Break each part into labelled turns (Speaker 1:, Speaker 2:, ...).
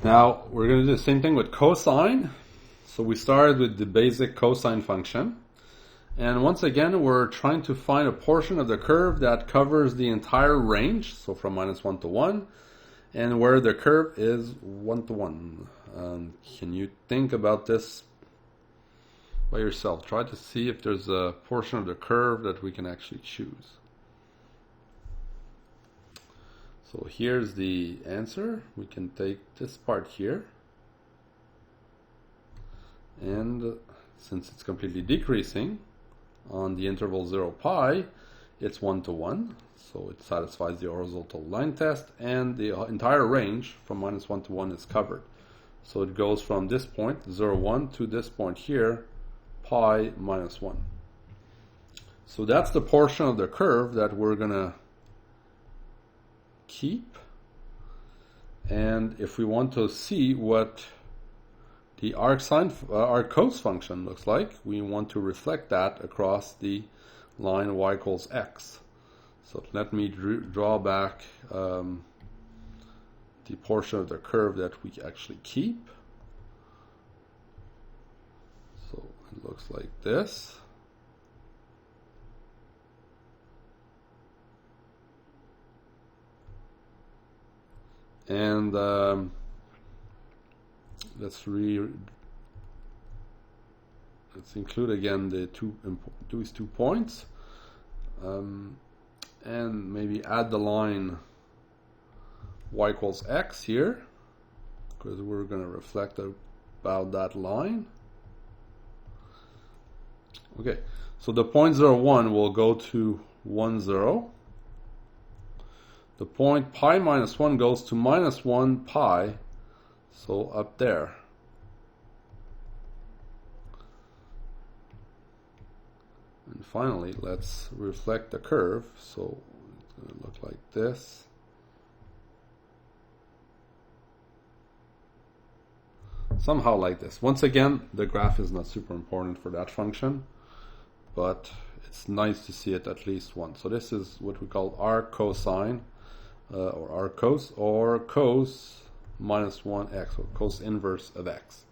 Speaker 1: Now we're going to do the same thing with cosine. So we started with the basic cosine function. And once again, we're trying to find a portion of the curve that covers the entire range. So from -1 to 1. And where the curve is 1 to 1. Can you think about this by yourself? Try to see if there's a portion of the curve that we can actually choose. So here's the answer. We can take this part here, and since it's completely decreasing on the interval 0 pi, it's 1 to 1, so it satisfies the horizontal line test, and the entire range from -1 to 1 is covered. So it goes from this point 0 1 to this point here, pi minus 1. So that's the portion of the curve that we're gonna keep. And if we want to see what the arc cos function looks like, we want to reflect that across the line y equals x. So let me draw back the portion of the curve that we actually keep. So it looks like this. And let's include again the these 2 points, and maybe add the line y equals x here, because we're going to reflect about that line. Okay, so the point 0 1 will go to 1 0. The point pi minus 1 goes to -1 pi, so up there. And finally, let's reflect the curve. So it's going to look like this. Somehow like this. Once again, the graph is not super important for that function, but it's nice to see it at least once. So this is what we call arc cosine, or arc cos, or cos minus 1x, or cos inverse of x.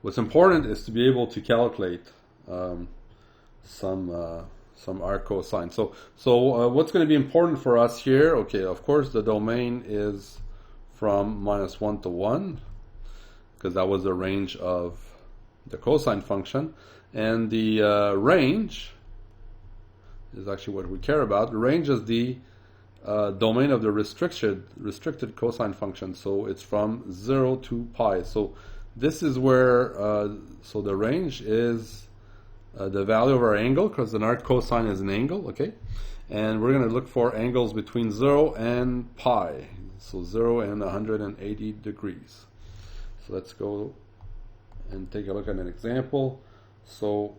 Speaker 1: What's important is to be able to calculate some arc cosine. So what's going to be important for us here? Okay, of course the domain is from -1 to 1, because that was the range of the cosine function, and the range is actually what we care about. The range is the domain of the restricted cosine function, so it's from 0 to pi. So this is where so the range is the value of our angle, because an arc cosine is an angle, okay? And we're going to look for angles between 0 and pi, so 0 and 180 degrees. So let's go and take a look at an example. So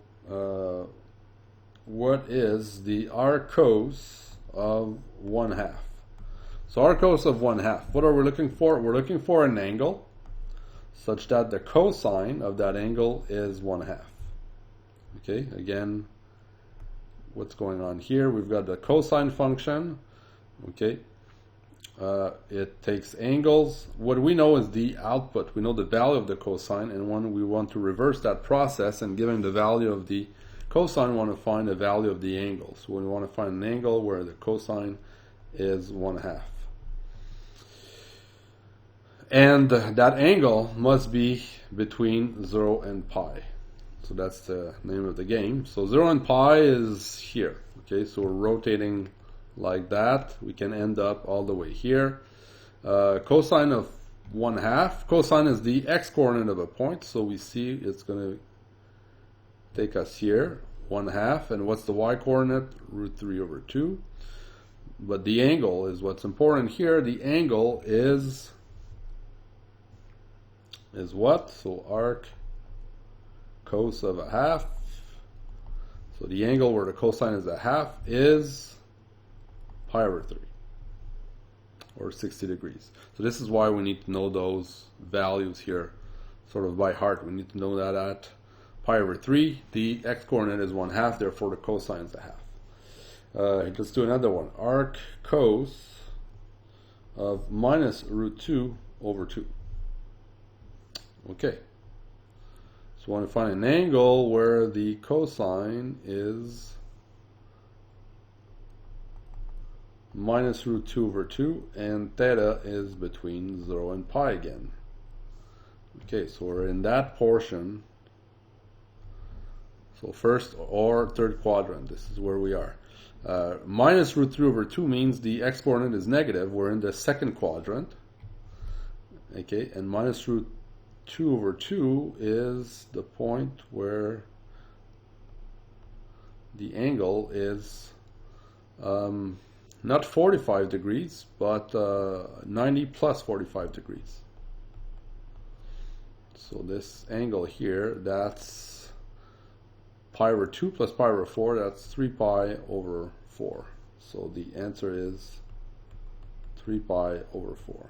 Speaker 1: what is the arc cos of 1/2? So arc cos of 1/2, what are we looking for? We're looking for an angle such that the cosine of that angle is 1/2. Okay, again, what's going on here? We've got the cosine function. Okay, it takes angles. What we know is the output. We know the value of the cosine, and when we want to reverse that process and given the value of the cosine, we want to find the value of the angle. So we want to find an angle where the cosine is 1/2. And that angle must be between 0 and pi. So that's the name of the game. So 0 and pi is here. Okay, so we're rotating like that. We can end up all the way here. Cosine of 1/2. Cosine is the x-coordinate of a point. So we see it's going to take us here, 1/2. And what's the y-coordinate? √3/2. But the angle is what's important here. The angle is what? So arc cos of 1/2. So the angle where the cosine is 1/2 is pi/3, or 60 degrees. So this is why we need to know those values here sort of by heart. We need to know that at pi/3 the x-coordinate is 1/2, therefore the cosine is 1/2. Let's do another one. Arc cos of minus root 2 over 2. Okay. So I want to find an angle where the cosine is minus root 2 over 2 and theta is between 0 and pi again. Okay, so we're in that portion. So first or third quadrant, this is where we are. Minus root 3 over 2 means the x-coordinate is negative. We're in the second quadrant. Okay, and minus root 2 over 2 is the point where the angle is not 45 degrees, but 90 plus 45 degrees. So this angle here, that's pi over 2 plus pi over 4, that's 3 pi over 4. So the answer is 3 pi over 4.